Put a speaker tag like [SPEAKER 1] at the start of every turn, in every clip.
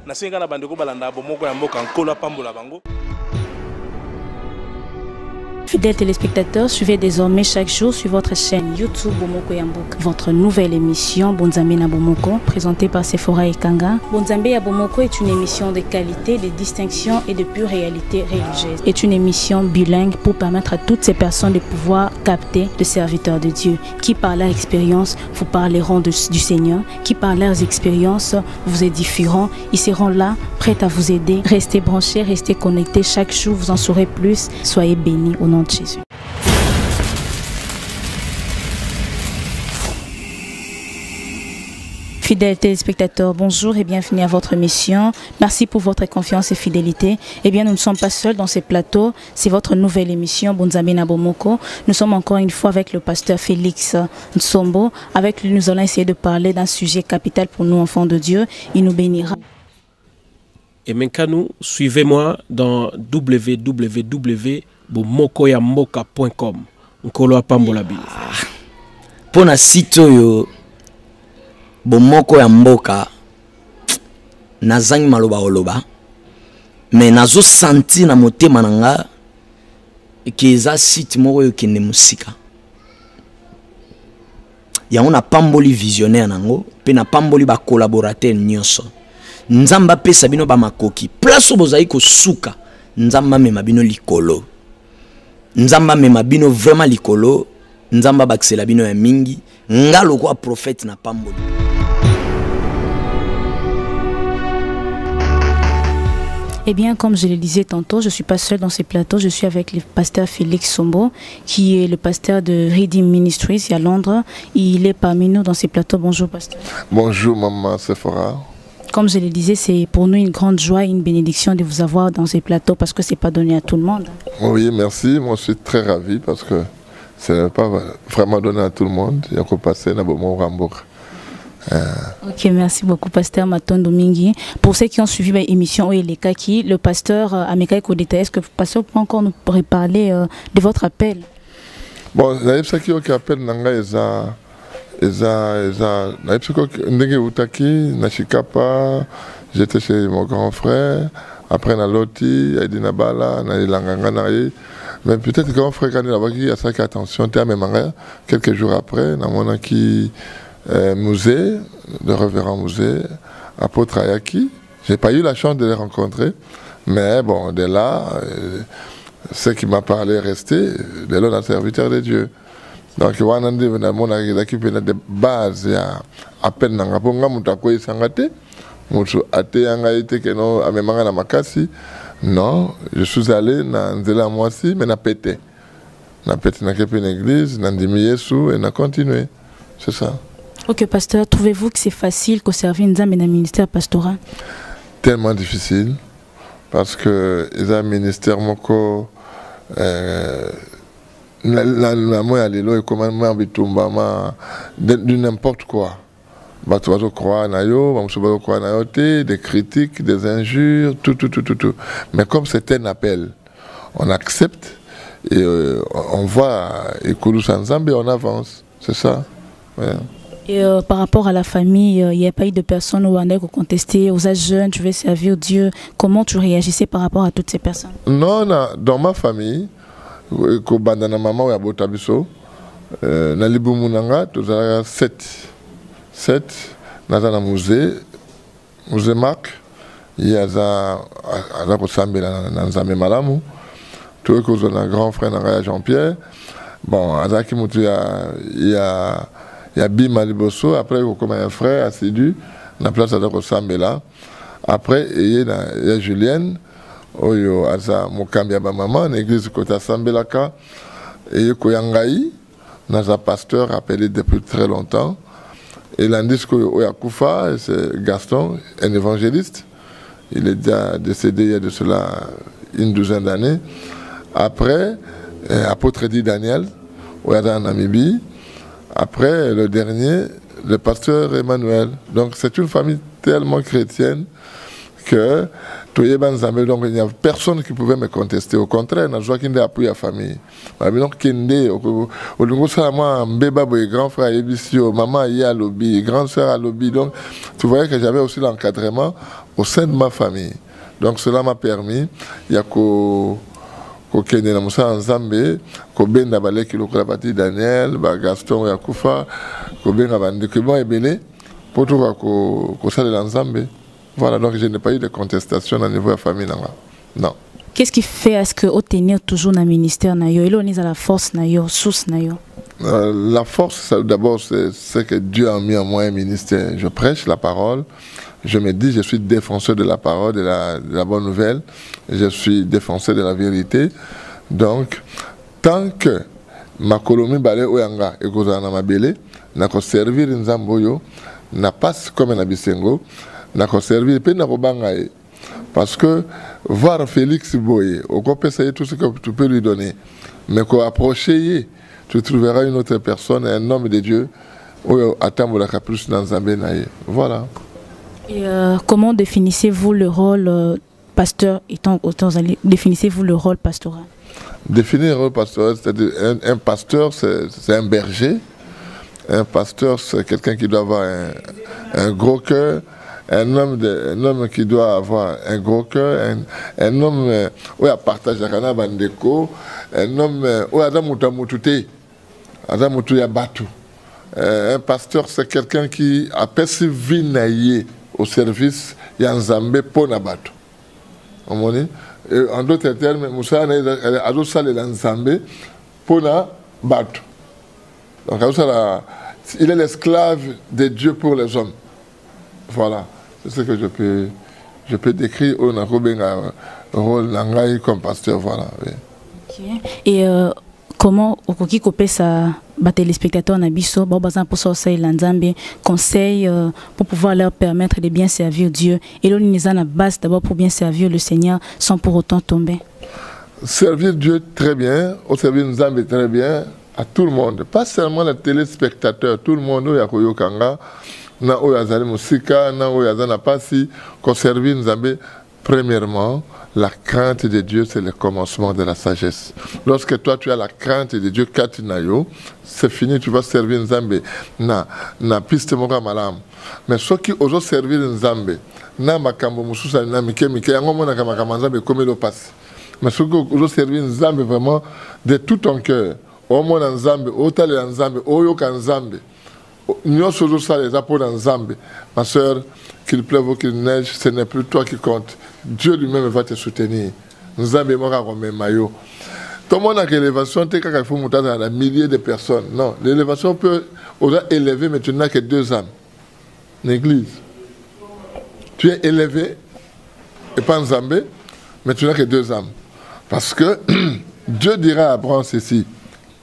[SPEAKER 1] nasenga na bandeko balanda bomoko ya mboka nkolo apambola bango.
[SPEAKER 2] Fidèles téléspectateurs, suivez désormais chaque jour sur votre chaîne YouTube Bomoko Yamboka votre nouvelle émission Bonzambe na Bomoko, présentée par Sephora Ekanga. Bonzambe ya Bomoko est une émission de qualité, de distinction et de pure réalité religieuse. C'est une émission bilingue pour permettre à toutes ces personnes de pouvoir capter le serviteur de Dieu, qui par leur expérience vous parleront du Seigneur, qui par leurs expériences vous édifieront. Ils seront là, prêts à vous aider. Restez branchés, restez connectés. Chaque jour, vous en saurez plus. Soyez bénis au nom de Jésus. Fidèles téléspectateurs, bonjour et bienvenue à votre émission. Merci pour votre confiance et fidélité. Eh bien, nous ne sommes pas seuls dans ces plateaux. C'est votre nouvelle émission, Bonzambe na Bomoko. Nous sommes encore une fois avec le pasteur Félix Nsombo. Avec lui, nous allons essayer de parler d'un sujet capital pour nous, enfants de Dieu. Il nous bénira.
[SPEAKER 3] Et maintenant, suivez-moi dans www.bomokoyamboka.com. Nkolo apambola bi.
[SPEAKER 4] Pona site oyo Bomoko ya Mboka nazangi maloba oloba mais nazo senti na motema nanga ke eza site moko oyo kende musika yango na pamboli visionnaire nango pe na pamboli ba collaborateur nyonso nzamba pesa bino ba makoki place bozai ko suka nzamba mema bino likolo nzamba mema bino vraiment likolo nzamba baksela bino ya mingi ngalo kwa prophète na pamboli.
[SPEAKER 2] Eh bien, comme je le disais tantôt, je ne suis pas seul dans ces plateaux. Je suis avec le pasteur Félix Nsombo, qui est le pasteur de Redeem Ministries à Londres. Il est parmi nous dans ces plateaux. Bonjour, pasteur.
[SPEAKER 5] Bonjour, maman Sephora.
[SPEAKER 2] Comme je le disais, c'est pour nous une grande joie et une bénédiction de vous avoir dans ces plateaux parce que ce n'est pas donné à tout le monde.
[SPEAKER 5] Oui, merci. Moi, je suis très ravi parce que ce n'est pas vraiment donné à tout le monde. Il y a qu'à passer dans mon Rambourg.
[SPEAKER 2] Ok, merci beaucoup, pasteur Matondo Mingi. Pour ceux qui ont suivi l'émission Oelekaki, le pasteur Ameka Kodeta, est-ce que le pasteur peut encore nous parler de votre appel?
[SPEAKER 5] Bon, je sais qui appelle Nanga j'étais chez mon grand frère, après na Loti, Aidina Bala, na Langanga Naye. Mais peut-être que grand frère quand il a vu, il a fait attention, quelques jours après, na mon qui musée, le révérend musée, apôtre Ayaki. J'ai pas eu la chance de les rencontrer, mais bon, de là, ce qui m'a parlé est resté, de là, on a serviteur de Dieu. Donc, on a des bases, à peine dans la ponga, on a quoi sangate, on a été que non, à mes na makasi. Non, je suis allé dans la moitié, mais n'a pété. N'a pété dans une église, n'a dit Yesu et n'a continué. C'est ça.
[SPEAKER 2] Ok, pasteur, trouvez-vous que c'est facile de servir dans un ministère pastoral?
[SPEAKER 5] Tellement difficile, parce que les un ministère moko la moi lelo et comment bitumba de n'importe quoi. Bato croire na yo, bamuso croire na yo te, des critiques, des injures, tout. Mais comme c'est un appel, on accepte et on voit Ekulu Sanzambe, on avance. C'est ça. Ouais.
[SPEAKER 2] Et par rapport à la famille, il n'y a pas eu de personnes où on a contesté, aux âges jeunes, tu veux servir Dieu. Comment tu réagissais par rapport à toutes ces personnes? Non,
[SPEAKER 5] dans ma famille, quand bandana maman ya botabiso, na libu munanga, tu as 7 dans un musée Marc, il y a un Sambe dans Zame Malamu, tu es un grand frère Jean-Pierre. Bon, Azaki Moutou, il y a Bima Liboso, après il y a un frère assidu, la place de Sambe. Après il y a Julienne, Oyo Aza Mokambia Maman, l'église Kota Sambelaka, et il y a Koyangaï, un pasteur appelé depuis très longtemps. Et l'indisque Oyakoufa, c'est Gaston, un évangéliste. Il est déjà décédé il y a de cela une douzaine d'années. Après, apôtre Di Daniel, Oyada en Namibie. Après, le dernier, le pasteur Emmanuel. Donc c'est une famille tellement chrétienne que donc il n'y a personne qui pouvait me contester. Au contraire, je vois qu'il y a appuyé la famille. Donc, grand frère Ebisio, maman y a lobby, grande soeur à lobby. Donc, tu voyais que j'avais aussi l'encadrement au sein de ma famille. Donc cela m'a permis, il y a kokende na musa nzambe kobenda baleki lokola bati Daniel ba Gaston ya kufa kobenga bandeko bon ebele poto ko salela nzambe. Voilà, donc je n'ai pas eu de contestation au niveau de la famille. Non.
[SPEAKER 2] Qu'est-ce qui fait à ce que obtenir toujours dans le ministère nayo et là on est à la force nayo source nayo?
[SPEAKER 5] La force d'abord c'est que Dieu a mis en moi un ministère. Je prêche la parole. Je me dis, je suis défenseur de la parole, de la bonne nouvelle. Je suis défenseur de la vérité. Donc, tant que ma colonie balé oyanga et que na mabele, n'a pas servir nzamboyo, n'a pas comme un abisengo, n'a pas servir pe na bangaye. Parce que voir Félix Boye, au peut essayer tout ce que tu peux lui donner, mais qu'au approcher, tu trouveras une autre personne, un homme de Dieu, ou attendre la caprice dans Zambé naye. Voilà.
[SPEAKER 2] Et comment définissez-vous le rôle pasteur étant autant définissez-vous le rôle pastoral?
[SPEAKER 5] Définir le rôle pastoral, c'est-à-dire un pasteur, c'est un berger. Un pasteur, c'est quelqu'un qui doit avoir un gros cœur. Un homme qui doit avoir un gros cœur. Un homme où il partage la canne bandeko. Un homme où il un pasteur, c'est quelqu'un qui a persévéré au service Yanzambe Ponabatu. En d'autres termes, Moussa a adopté l'Yanzambe Ponabatu. Donc, il est l'esclave de Dieu pour les hommes. Voilà, c'est ce que je peux décrire au rôle Nangaï comme pasteur. Voilà. Oui.
[SPEAKER 2] Okay. Et comment au téléspectateurs nabiso pour sortir l'anzambe conseil pour pouvoir leur permettre de bien servir Dieu et là nous avons la base d'abord pour bien servir le Seigneur sans pour autant tomber.
[SPEAKER 5] Servir Dieu très bien, au servir Nzambe très bien à tout le monde, pas seulement les téléspectateurs, tout le monde ya koyokanga na oyazali musika na oyazana pasi ko servir Nzambe. Premièrement, la crainte de Dieu, c'est le commencement de la sagesse. Lorsque toi, tu as la crainte de Dieu, c'est fini, tu vas servir Nzambe. Na piste moka malam. Mais ceux qui osent servir Nzambe, na makambo mususa na mike yango mona kama Nzambe comme le passe. Mais ceux qui osent servir Nzambe vraiment de tout ton cœur, au moins Nzambe, au tali Nzambe, au yoka Nzambe. Nous sommes ça les apôtres Nzambe. Ma soeur, qu'il pleuve ou qu'il neige, ce n'est plus toi qui compte. Dieu lui-même va te soutenir. Nzambe mora comme maillot. Tout le monde a l'élévation, il faut monter dans des milliers de personnes. Non, l'élévation peut élever, mais tu n'as que 2 âmes. L'église. Tu es élevé, et pas Nzambe, mais tu n'as que 2 âmes. Parce que Dieu dira à Abraham ceci.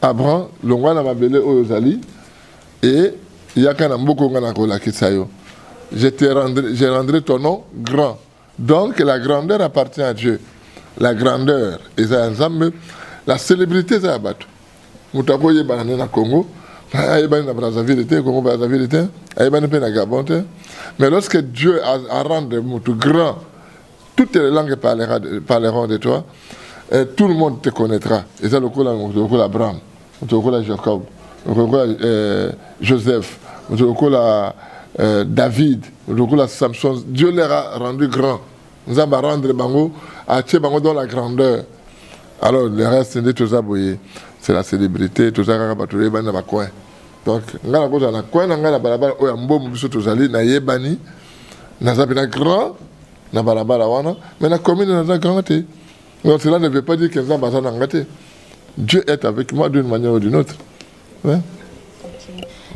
[SPEAKER 5] Abraham, le roi n'a pas belé aux Ozali, et il y a qu'un amboko ngana kola kisayo. Je rendrai ton nom grand. Donc la grandeur appartient à Dieu. La grandeur est à Nzambe. La célébrité c'est à Batu. Moutako yeba na Congo, ayeba na Brazzaville, Congo Brazzaville, ayeba na Gabon. Mais lorsque Dieu a rendu Moutou grand, toutes les langues parleront de toi. Et tout le monde te connaîtra. Et c'est le coup Abraham, le coup Jacob, le coup Joseph, le coup David, le coup Samson. Dieu les a rendus grands. Nous allons rendre bango à Tchebango dans la grandeur. Alors le reste c'est tout ça, c'est la célébrité, tout ça qui va dans le coin. Donc, nous allons dans le coin, nous allons balabala au Yambo, nous allons na yebani, nous allons grand, na balabala wana, mais la commune nous allons grand. Donc cela ne veut pas dire que nous allons gâter. Dieu est avec moi d'une manière ou d'une autre. Ouais.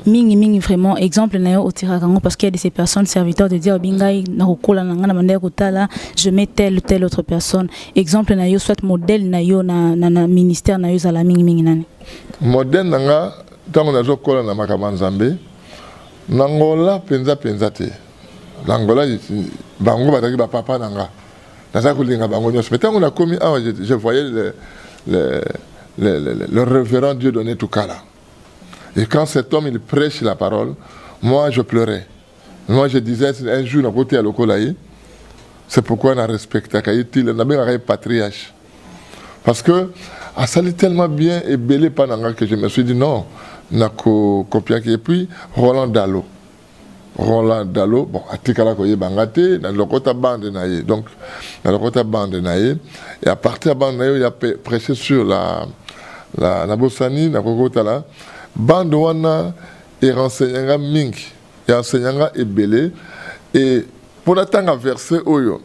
[SPEAKER 2] Mingi vraiment exemple nayo au Tiragango parce qu'il y a de ces personnes serviteurs de dire bingai na kokola na ngana mandeko kotala je mets telle ou telle autre personne exemple nayo soit modèle nayo na ministère nayo za la mingi nani
[SPEAKER 5] modèle nanga tango nazo kola na makama Nzambe nangola penza te nangola bango bataki ba papa nanga naza kolinga bango nyos mais tango na komi je voyais le révérend Dieu donné tout cas là. Et quand cet homme il prêche la parole, moi je pleurais. Moi je disais un jour à côté à l'Okolaï, c'est pourquoi on a respecté on a bien un patriarche. Parce que ça allait tellement bien et belé pendant que je me suis dit non, on a copié et puis Roland Dalo. Roland Dalo, bon, atikala koye bangate, dans le côté bande naïe. Donc, dans le côté bande naïe, et à partir de bande naïe, il a prêché sur la Bossani, la Kokota là. Bande wana et renseignanga ming, et enseignanga et belé. Et pour l'attendre à verset Oyo,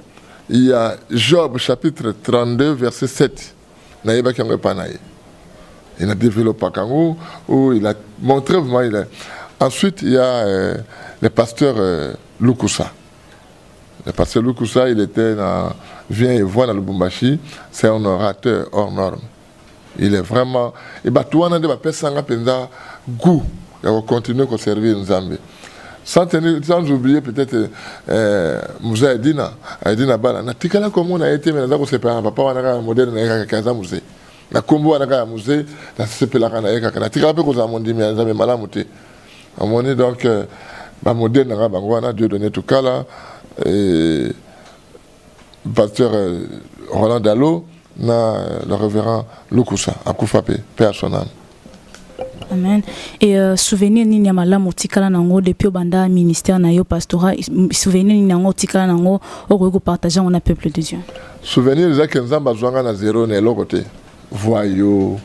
[SPEAKER 5] il y a Job chapitre 32, verset 7. Naïba Kangwe Panaï. Il a développé Kangou, où il a montré vraiment. Ensuite, il y a le pasteur Lukusa. Le pasteur Lukusa, il était vient et voit dans le Bumbashi, c'est un orateur hors norme. Il est vraiment. Et bah, tout le monde a un goût. Il va continuer à servir Nzambe. Sans oublier peut-être Moussa Edina Bala. Na tikala comme on a été, mais on a séparé. Papa, on a un modèle de 15 ans. Na combo, on a un musée. Na séparé la canaïka. Na tikala peu qu'on a monté, mais on a malamuté. À mon avis, donc, ma modèle n'a pas besoin Dieu donné tout cas là. Et pasteur Roland Dalo, le révérend Lukusa, à Koufapé, paix à son âme.
[SPEAKER 2] Amen. Et souvenir ni nyamala motikala nango depuis banda ministère na yo pastorat, souvenir ni nango tikala nango o partager on a peuple de Dieu.
[SPEAKER 5] Souvenir les que nzamba zwanga na zéro na l'autre côté. Voyou,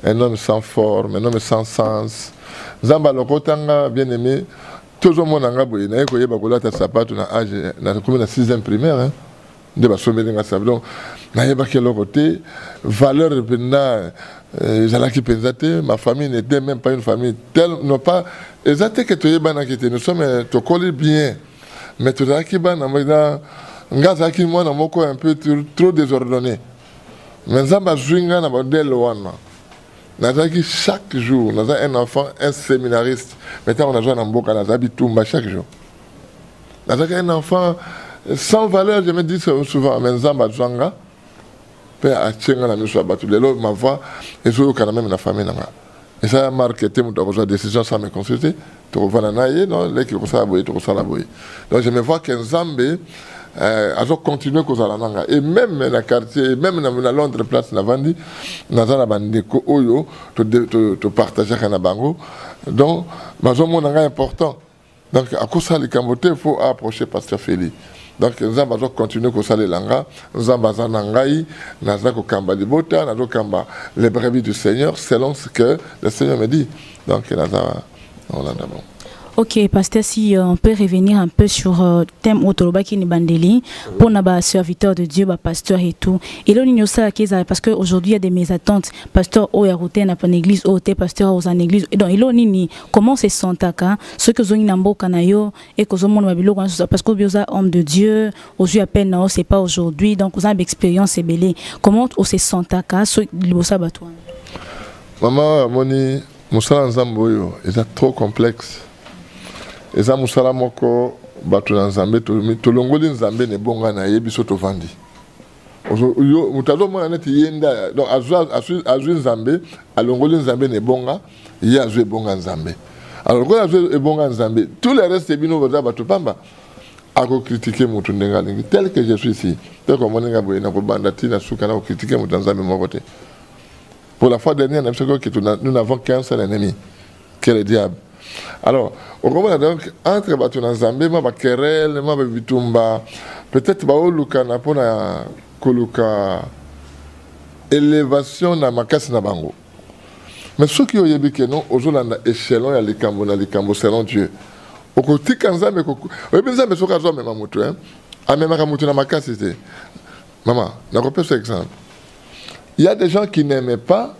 [SPEAKER 5] un homme sans forme, un homme sans sens. Nzamba lokotanga bien aimé, toujours mon anga boye na ko yeba ko lata sapato na âge na comme na 6e primaire hein. De ba sommeler nga sabon. Na yeba que l'autre côté valeur pena Jalaki Penzate, ma famille n'était même pas une famille telle, non pas, exactement que tu es ban qui nous sommes, tu colles bien, mais tu as qui ban, ngazaki moi na moko un peu trop désordonné. Mais ça m'a joué na modèle wana. Nazaki chaque jour, nous avons un enfant, un séminariste. Maintenant on a joué en Mboka, nous avons Tumba chaque jour. Nous avons un enfant sans valeur, je me dis souvent, mais Zamba Zwanga. À Tchenga na miso abatu lelo ma voix et je quand même la famille na et ça a marqué te muto ko décision sans me consulter to vana naie non les qui ko ça boy to ça la boy donc je me vois que Nzambe a continué ko za nanga et même dans le quartier même dans Londres place na vandi na za na bandeko oyo to partager kana bango donc mazo mon nanga important donc à cause ça les camboté faut approcher pasteur Félix. Donc, nous allons continuer à faire les langues, nous allons kamba libota, nous allons les brebis du Seigneur, selon ce que le Seigneur me dit. Donc, nous allons.
[SPEAKER 2] Ok, pasteur, si on peut revenir un peu sur le thème Otoloba qui est Bandeli, pour nos serviteurs de Dieu, pasteur et tout. Et là, nous savons parce qu'aujourd'hui, il y a des mésattentes. Pasteur, au Yarouté, n'a pas une église, au pasteur, aux églises. Et donc, il y a comment se sentent ceux que ont un canayo et que ont un parce que vous êtes homme de Dieu, aujourd'hui, à peine, non, c'est pas aujourd'hui. Donc, vous avez une expérience ébélée. Comment on se sentent ceux qui ont un bateau?
[SPEAKER 5] Maman, Moni, Moussala Nzamboyo, c'est trop complexe. Et ça, Moussala Moko, Batu Nzambe, Tolongoli Nzambe, ne bonga na yebiso to vandi. Mutazo mwana neti yenda, donc Azui Nzambe, Alongoli Nzambe ne bonga, y a Azui bonga Nzambe. Alors quand Azui bonga Nzambe, tout le reste, c'est bino voza Batu Pamba. Ako critiquer Moutou Ndengalingi, tel que je suis ici, tel que mon Nengaboye, n'a pas bandati, n'a soukana, critiquer Moutou Nzambe mon côté. Pour la fois dernière, nous n'avons qu'un seul ennemi, qui est le diable. Alors, au moment donc, entre Batu Nzambe, ma querelle, ma bitumba, peut-être ba oluka na pona koluka élévation na makasi na bango. Mais ceux qui ont yébi que non, aujourd'hui échelon ya likambo na likambo selon Dieu. Au côté Nzambe ko, Nzambe soka zo même mutu hein. A même ka mutu na makasi te. Maman, na repère ce exemple. Il y a des gens qui n'aimaient pas,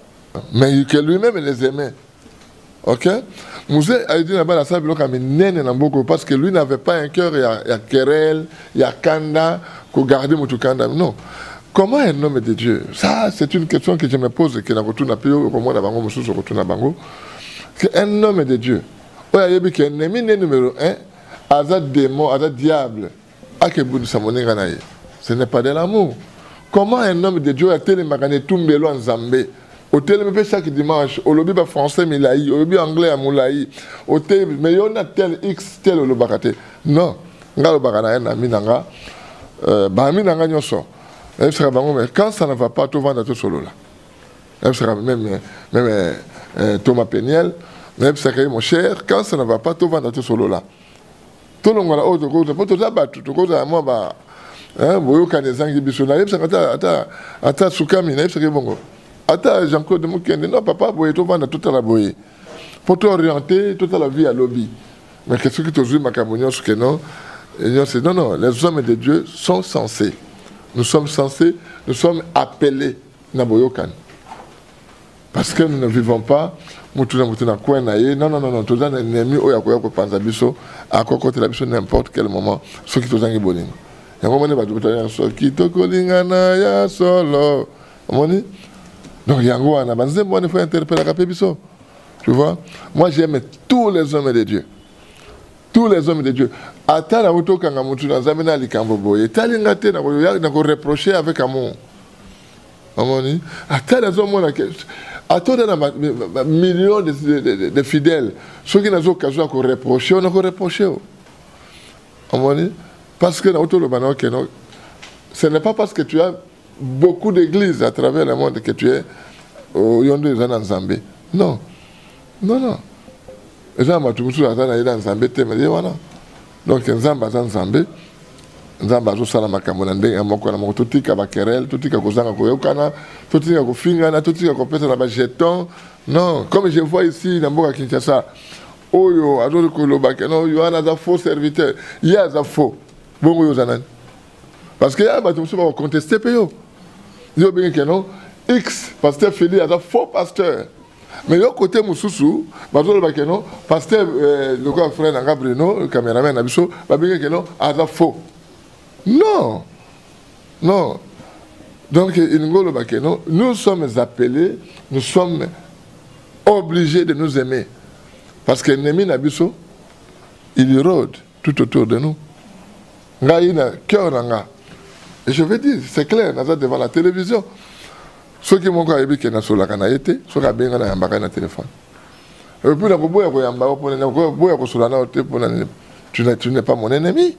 [SPEAKER 5] mais que lui-même les aimait. Ok? Mousé a dit là-bas la salle parce que lui n'avait pas un cœur, il y a querelle, il y a kanda, qu'on garde mon kanda. Non. Comment un homme de Dieu? Ça, c'est une question que je me pose et que n'a retourne à Pio, comme moi, d'abord, je retourne à Bango. Un homme de Dieu. Il y a un ennemi numéro 1, à démon, à diable, à que vous ne ce n'est pas de l'amour. Comment un homme de Dieu a tel magané tout mbelo en Zambé? Au télémépe chaque dimanche, au lobby français Milaï, au lobby anglais à Moulaï, au télé, mais il y en a tel X, tel au lobakate. Non, nga lobakana en aminanga, aminanga nyoso. Quand ça ne va pas, tout va dans tout solo là. Même Thomas Peniel, même mon cher, quand ça ne va pas, tout va dans tout solo là. tout le monde a autre chose pour tout ça battu tout ça moi bah hein boyo kanezangi biso na yebsa ata sukami na yebsa ke bongo ata Jean-Claude Mukende non papa boye to vanda toute la boye pour t'orienter toute la vie à lobby mais qu'est-ce que tu veux makamonion ce que non non les hommes de Dieu sont censés nous sommes appelés na boyokan parce que nous ne vivons pas non, tout ça ennemi oya koya ko panza biso akoko la biso n'importe quel moment ce qui tozangi bolingo yango mone ba tobeta so ki to kolingana ya solo moni donc yango ana banze mone faut interpeller ka biso tu vois moi j'aime tous les hommes de Dieu ata na oto kanga mutu na zamena likambo boye talinga te na ko reprocher avec amour moni ata na zo mona ke atoda na millions de fidèles ceux qui n'ont occasion de reprocher on a reproché parce que ce n'est pas parce que tu as beaucoup d'églises à travers le monde que tu es au Yondé en Zambie non les gens m'ont tout en Zambie donc en Zambie nzamba zo sala makambo na ndenge moko na moko totika ba querelle totika kozanga koyokana totika kofingana totika kopesa na ba jeton non comme je vois ici na mboka Kinshasa oyo azo koloba ke non yo ana za faux serviteur ya za faux bongo yo zanani parce que ya ba tumso ba contester pe yo bien que non X pasteur Félix a faux pasteur mais yo côté mususu ba zo ba ke non pasteur le quoi frère Nanga Bruno le caméraman na biso ba bien que non a za faux. Non. Donc, nous sommes appelés, nous sommes obligés de nous aimer. Parce que l'ennemi Nabiso, il rôde tout autour de nous. Et je veux dire, c'est clair, devant la télévision. Ceux qui m'ont dit que sur la canalité, ceux qui ont bien un téléphone. Et puis, tu n'es pas mon ennemi.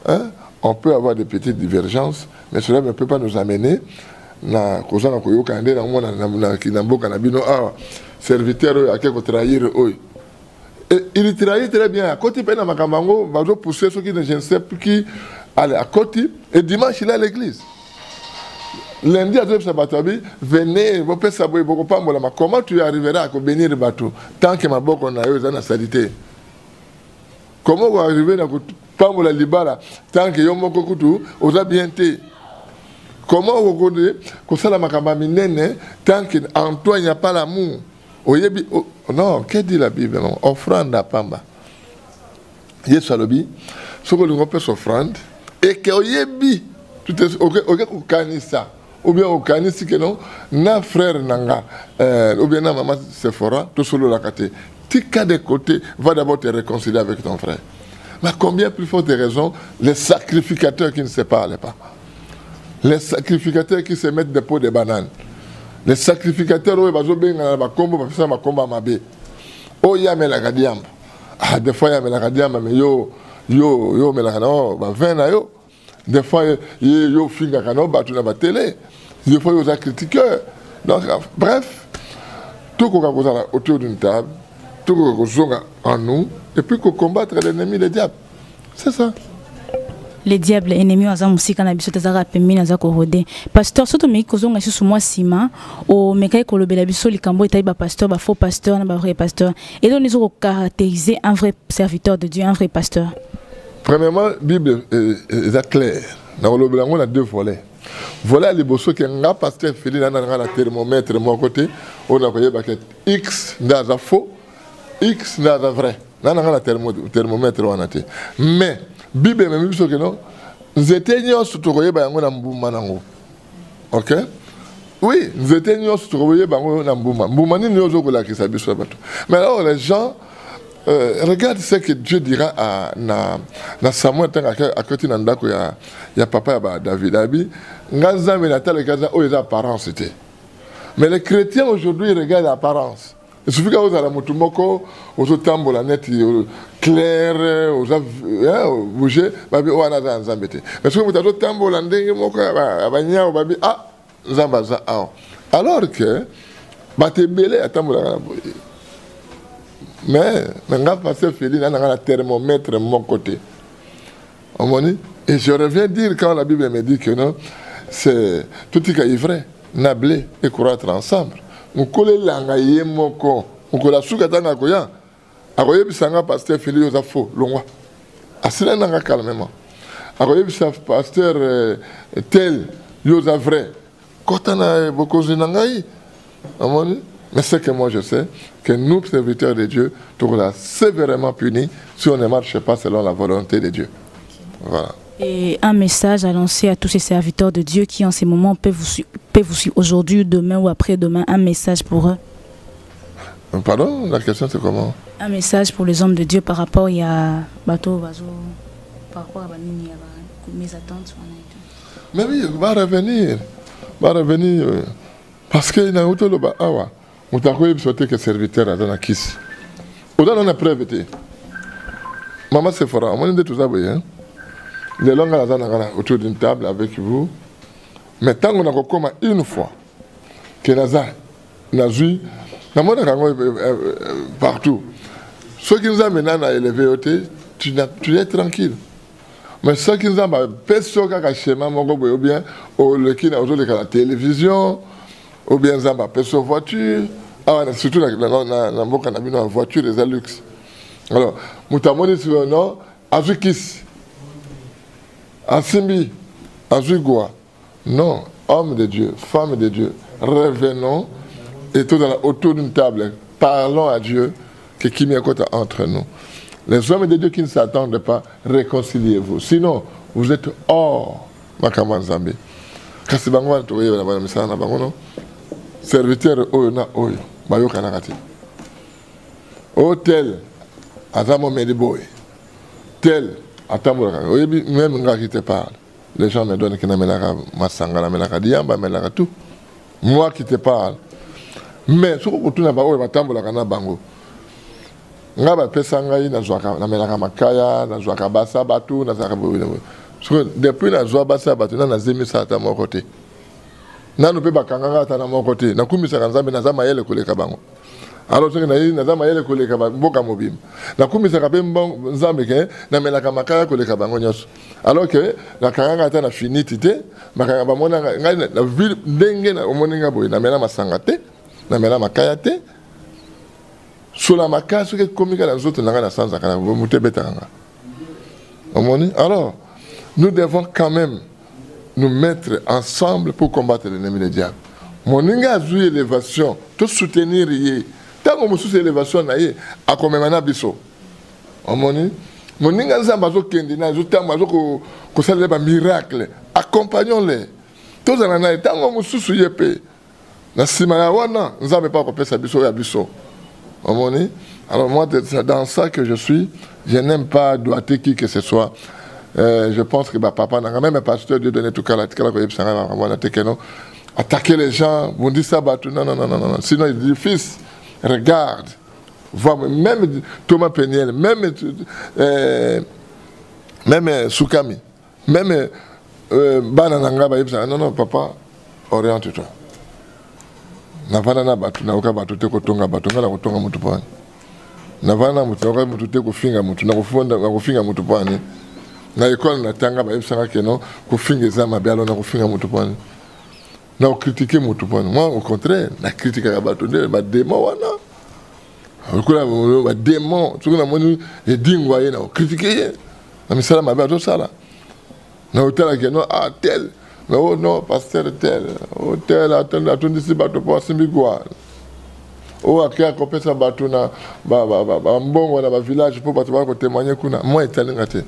[SPEAKER 5] Hein? On peut avoir des petites divergences, mais cela ne peut pas nous amener na kozanga koyokande na mona na kinamboka na bino serviteur a quelque trahir eux. Et il trahit très bien à côté pena makambango va pousser ceux qui ne je ne sais plus qui aller à côté et dimanche il est à l'église. Lundi à Sabatabi venez vous pouvez savoir beaucoup pas comment tu arriveras à bénir bateau tant que ma boko na yo na salité. Comment vous arrivez à Pambola libala tant que yomo kokutu oza bien té comment vous connaissez que ça la makamba minene tant que en toi il n'y a pas l'amour oyebi non que dit la Bible non offrande à pamba yesu alobi soko lingo pesa offrande et que oyebi tout est ok kanisa ou bien au kanisi que non na frère nanga ou bien na maman Sephora tout solo la kate tika de côté va d'abord te réconcilier avec ton frère. Mais combien plus forte raison les sacrificateurs qui ne se parlent pas. Les sacrificateurs qui se mettent des pots de bananes. Les sacrificateurs où ils ont combo mabe. Oh ya me la gadiamba. Ah des fois ya me la gadiamba mais yo me la no ba 20 na yo. Des fois yo finga kano ba tu na ba télé. Des fois yo critiqueurs. Donc bref, tout qu'on va autour d'une table, tout qu'on va en nous. Et puis qu'on combattre l'ennemi, le diable. C'est ça.
[SPEAKER 2] Les diables ennemis aza musika na biso tazaka pembeni aza korode. Pasteur soto meki kozonga susu mwa sima o mekai kolobela biso likambo etai ba pasteur ba faux pasteur na ba vrai pasteur. Et donc nous caractériser un vrai serviteur de Dieu, un vrai pasteur.
[SPEAKER 5] Premièrement, Bible est claire. Na kolobela ngona deux volets. Volet liboso ke nga pasteur Félix na na thermomètre mon côté, on a koyeba ke X ndaza faux, X ndaza vrai. Nana thermomètre wanate mais Bible même biso que non nous étions surtout koyeba yango na mbuma nango OK oui nous étions surtout koyeba yango na mbuma nini ozo ko la kisa biso bato mais alors les gens regarde ce que Dieu dira à na Samuel tanga à côté na ndako ya papa ya David abi ngaza me na tale kaza o les apparences c'était mais les chrétiens aujourd'hui regardent l'apparence. Il suffit que vous avez un moko, vous avez un tambour net clair, vous avez bougé, vous avez un zambete. Mais si vous avez un tambour landing, vous avez ah, zambaza. Alors que, vous avez belé à tambour. Mais, maintenant, pasteur Félix, on a un thermomètre de mon côté. Et je reviens dire quand la Bible me dit que non, c'est tout ce qui est vrai, nablé et croître ensemble. On colle l'angaye moko, on colle la soukatanga koya. Akoye bisanga pasteur Félix yosa faux, longwa. Asila nanga calmement. Akoye bisanga pasteur tel yosa vrai. Kotana beaucoup zinangayi. Mais ce que moi je sais, que nous, serviteurs de Dieu, nous sommes sévèrement punis si on ne marche pas selon la volonté de Dieu. Voilà.
[SPEAKER 2] Et un message à lancer à tous ces serviteurs de Dieu qui en ces moments peuvent vous suivre aujourd'hui, demain ou après-demain, un message pour eux.
[SPEAKER 5] Pardon, la question c'est comment? Un
[SPEAKER 2] message pour les hommes de Dieu par rapport à bateau, par rapport à mes attentes.
[SPEAKER 5] Mais oui, va revenir. Parce qu'il y a un autre awa. On t'a dit que serviteur dans la kiss. On a preuve. Maman Sephora, on a tout ça. Les langues autour d'une table avec vous. Mais tant qu'on a comme une fois que Nazui, partout. Ceux qui nous amènent à élever, tu es tranquille. Mais ceux qui nous amènent à schéma, ou bien la télévision, ou bien la voiture, surtout la voiture des luxe. Alors, nous avons dit sur le nom, Azukis, Asimbi, Azugoua. Non, homme de Dieu, femme de Dieu, revenons et tout autour d'une table, parlons à Dieu, que qui m'y entre nous. Les hommes de Dieu qui ne s'attendent pas, réconciliez-vous. Sinon, vous êtes hors Makaman Zambé. Kasi bangwa tuwe na bana misana bangono. Serviteur oyo na oyo, bayo kanakati. Hôtel azamo mediboy. Tel atamura. Oyebi même nga qui te parle. Les gens me donnent que na melaka masanga na melaka diamba melaka tout. Moi qui te parle. Mais ce que tu n'as pas oyo batambola kana bango. Nga ba pesa ngai na zwaka na melaka makaya na zwaka basa batu na zwaka depuis na zwa basa batu na zemisa ata mon côté. Na no pe bakanga ata na mon côté. Na kumisa kanzambe na zama yele koleka bango. Alors ce que na zama yele koleka mboka mobim. Na kumisa ka pe nzambe ke na melaka makaya koleka bango nyoso. Alors que na kanga ata na finité makanga ba mona ngai na ville ndenge na omoninga boy na mela masanga te na mela makaya te. Sur la makaya ce que komika na zoto na sanza kana mutebetanga. Omoni alors nous devons quand même nous mettre ensemble pour combattre l'ennemi du diable. Mon inga a joué l'élévation, tout soutenir yé. Tant que nous soutenons l'élévation, à comme un biso. Mon inga a bazo kendina, tant que ça le miracle. Accompagnons-les. Tous en année, tant que nous soutenons yé. Na simana wana, nous n'avons pas coupé sa biso ya biso. Alors moi, dans ça que je suis, je n'aime pas doiter qui que ce soit. Je pense que papa n'a même un pasteur de donner tout cas attaquer les gens, vous dites ça, non. Sinon il dit fils, regarde, vois, même Thomas Peniel, même Soukami, même Banananga, non, papa, oriente-toi. Navana batu na oka batu te kotonga batu ngala kotonga mutu pani. Navana mutu oka mutu te kofinga mutu na kofinga mutu pani. Na école na tanga ba yebsanga keno kofinga zama bialo na kofinga mutu pani. Na critiquer mutu pani. Moi au contraire, na critiquer ka batu de ba démon wana. Okula ba démon, tu na moni e dingwa ye na critiquer. Na misala mabe to sala. Na hôtel keno ah tel. Mais oh non, pasteur tel, oh tel, attends, ici, bateau pour Simbigoual. Oh, à qui a coupé sa bateau na, bon, na village pour témoigner kuna. Moi, italien gâté.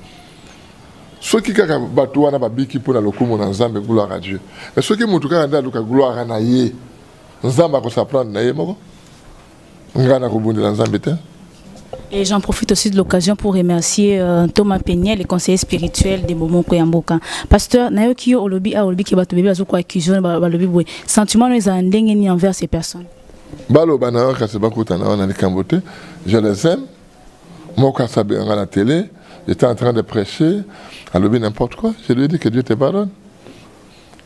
[SPEAKER 5] Ceux qui ont bateau na babiki pour le coup, mon ensemble, gloire à Dieu. Mais ceux qui m'ont tout cas dans gloire à Naye, Nzamba ko s'apprendre Naye, moko. Ngana ko bundi l'ensemble.
[SPEAKER 2] Et j'en profite aussi de l'occasion pour remercier Thomas Peniel, le conseiller spirituel de Bomoko Yamboka. Pasteur, nayoki yo olobi a olobi ki bato bebe azo ko accusation balobi boy. Sentiment nous a ndenge ni envers ces personnes.
[SPEAKER 5] Balo bana ka se bakuta na na likambote. Je les aime. Moi quand ça bien à la télé, j'étais en train de prêcher, alobi n'importe quoi. Je lui ai dit que Dieu te pardonne.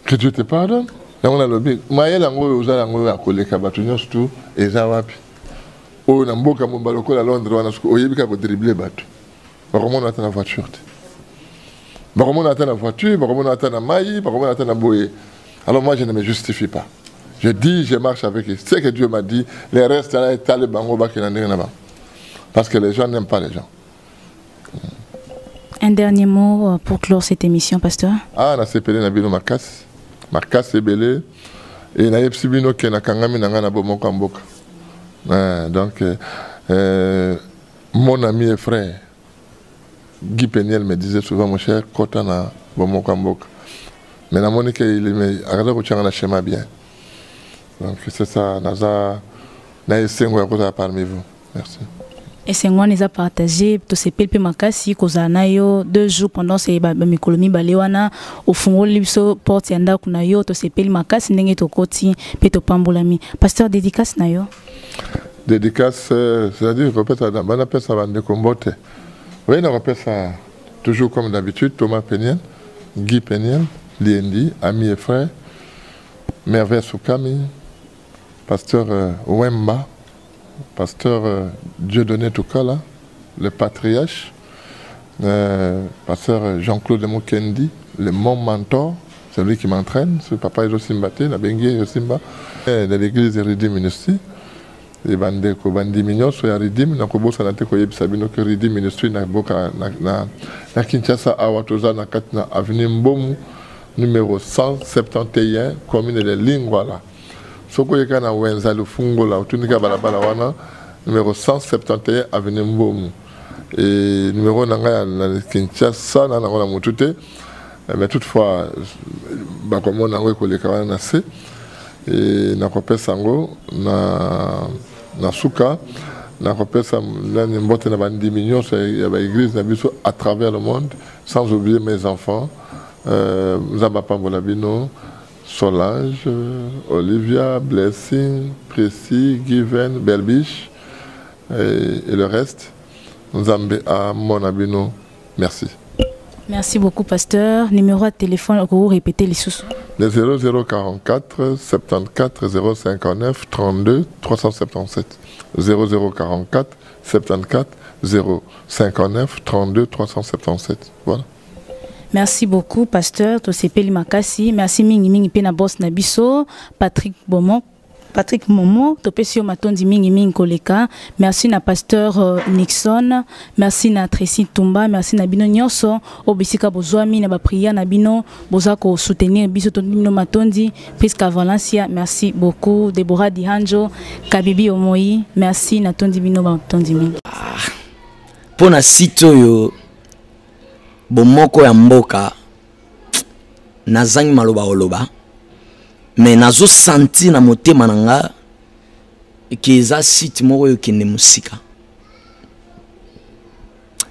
[SPEAKER 5] Que Dieu te pardonne. Là on a lobi. Maye lango ozala ngo akoleka bato nyos tout et za wapi. au Namboka Mumbaloko à Londres, on a dribbler bateau. Comment on attend la voiture? Comment on attend la voiture? Comment on attend la maille? Comment on attend la bouée? Alors moi, je ne me justifie pas. Je dis, je marche avec eux. C'est ce que Dieu m'a dit. Les restes, là, est allé bango qui n'en est rien. Parce que les gens n'aiment pas les gens.
[SPEAKER 2] Un dernier mot pour clore cette émission, pasteur.
[SPEAKER 5] Ah, on a séparé Nabino Makas. Makas est belé. Et on a Epsibino qui est Kangami Nangana Bomoko Mboka. Donc, mon ami et frère, Guy Peniel me disait souvent, mon cher, Kotana Bomoko Mboka. Mais la monnaie qu'il me regarde au Tchangana schéma bien. Donc, c'est ça. Naza, Naïsengo parmi vous. Merci.
[SPEAKER 2] Et c'est moi qui ai partagé tout ce pelpe makasi kozanayo 2 jours pendant ces mikolomi balewana au fond libso porte yanda kunayo tout ce pelpe makasi ndenge to koti pe to pambolami. Pasteur, dédicace nayo.
[SPEAKER 5] Dédicace, c'est-à-dire que ça on appelle ça bande combote. Oui, on appelle ça toujours comme d'habitude Thomas Peniel, Guy Peniel, Liendi, ami et frère, Merveille Soukami, pasteur Wemba, pasteur Dieudonné Toukala, le patriarche, pasteur Jean-Claude Mokendi, le mon mentor, c'est lui qui m'entraîne, ce papa est aussi Mbate, la Bengue Yosimba, de l'église de Redeem Ministry, et bande ko bandi mignon so ya Redeem na ko bosa na te ko yebisa bino que Redeem Ministry na boka na Kinshasa awatoza na katna avenue Mbomu numéro 171 commune de Lingwala. Soko yeka na wenza le fungo la tunika balabala wana numéro 171 avenue Mbomu et numéro nanga na Kinshasa na ngona mutute mais toutefois ba comme on a ko le kawana na se et na kopesa ngo na suka na kopesa na mbote na bandi millions ya ba église na biso à travers le monde sans oublier mes enfants Zamba Pambolabino, Solange, Olivia, Blessing, Précy, Given, Belbiche et le reste. Nzambe à Monabino. Merci.
[SPEAKER 2] Merci beaucoup, pasteur. Numéro de téléphone, vous répétez les sous.
[SPEAKER 5] Le 0044 74 059 32 377. 0044 74 059 32 377. Voilà.
[SPEAKER 2] Merci beaucoup, pasteur. Tosepeli Makasi. Merci mingi mingi pena boss Nabiso, Patrick Momo, Topesio Matondi mingi mingi koleka. Merci na pasteur Nixon. Merci na Tracy Tumba. Merci na bino nyonso. Obisika bozwami na ba prière na bino bozako soutenir biso Tondino Matondi puisqu'à Valencia. Merci beaucoup Deborah Dihanjo, Kabibi Omoi. Merci na Tondi bino Matondi mingi.
[SPEAKER 4] Pona sito yo bomoko ya mboka nazangi maloba oloba mais nazo senti na motema nanga ke eza site moko yo kende musika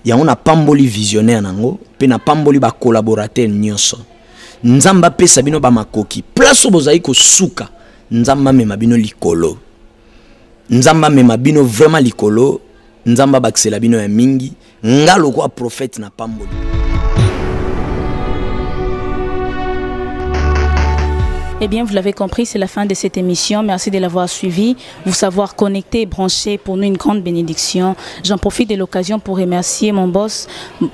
[SPEAKER 4] ya ona pamboli visionnaire nango pe na pamboli ba collaborateur nyonso nzamba pesa bino ba makoki place bozai ko suka nzamba mema bino likolo nzamba mema bino vraiment likolo nzamba baksela bino ya mingi ngalo kwa prophète na pamboli.
[SPEAKER 2] Eh bien, vous l'avez compris, c'est la fin de cette émission. Merci de l'avoir suivi. Vous savoir connecté, branché, pour nous une grande bénédiction. J'en profite de l'occasion pour remercier mon boss,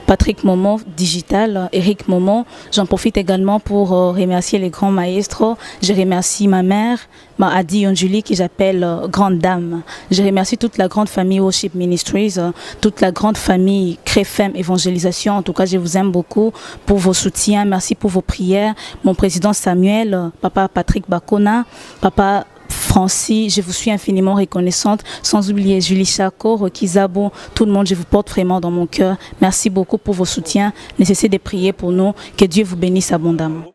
[SPEAKER 2] Patrick Momo, Digital, Eric Momo. J'en profite également pour remercier les grands maestros. Je remercie ma mère, ma Adi Yonjuli, qui j'appelle Grande Dame. Je remercie toute la grande famille Worship Ministries, toute la grande famille Créfem Évangélisation. En tout cas, je vous aime beaucoup pour vos soutiens. Merci pour vos prières. Mon président Samuel, Papa Patrick Bakona, Papa Francis, je vous suis infiniment reconnaissante. Sans oublier Julie Chako, Rocky Zabo, tout le monde, je vous porte vraiment dans mon cœur. Merci beaucoup pour vos soutiens. Ne cessez de prier pour nous. Que Dieu vous bénisse abondamment.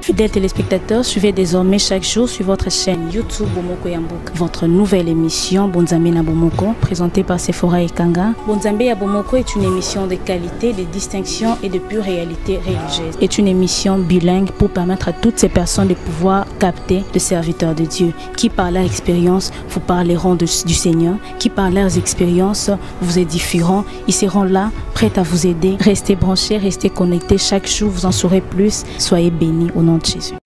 [SPEAKER 2] Fidèles téléspectateurs, suivez désormais chaque jour sur votre chaîne YouTube Bomoko Yamboka votre nouvelle émission Bonzambe na Bomoko, présentée par Sephora Ekanga. Bonzambe ya Bomoko est une émission de qualité, de distinction et de pure réalité religieuse. C'est une émission bilingue pour permettre à toutes ces personnes de pouvoir capter le serviteur de Dieu, qui par leur expérience vous parleront du Seigneur, qui par leurs expériences vous édifieront. Ils seront là, prêts à vous aider. Restez branchés, restez connectés. Chaque jour, vous en saurez plus. Soyez bénis au nom de Jésus.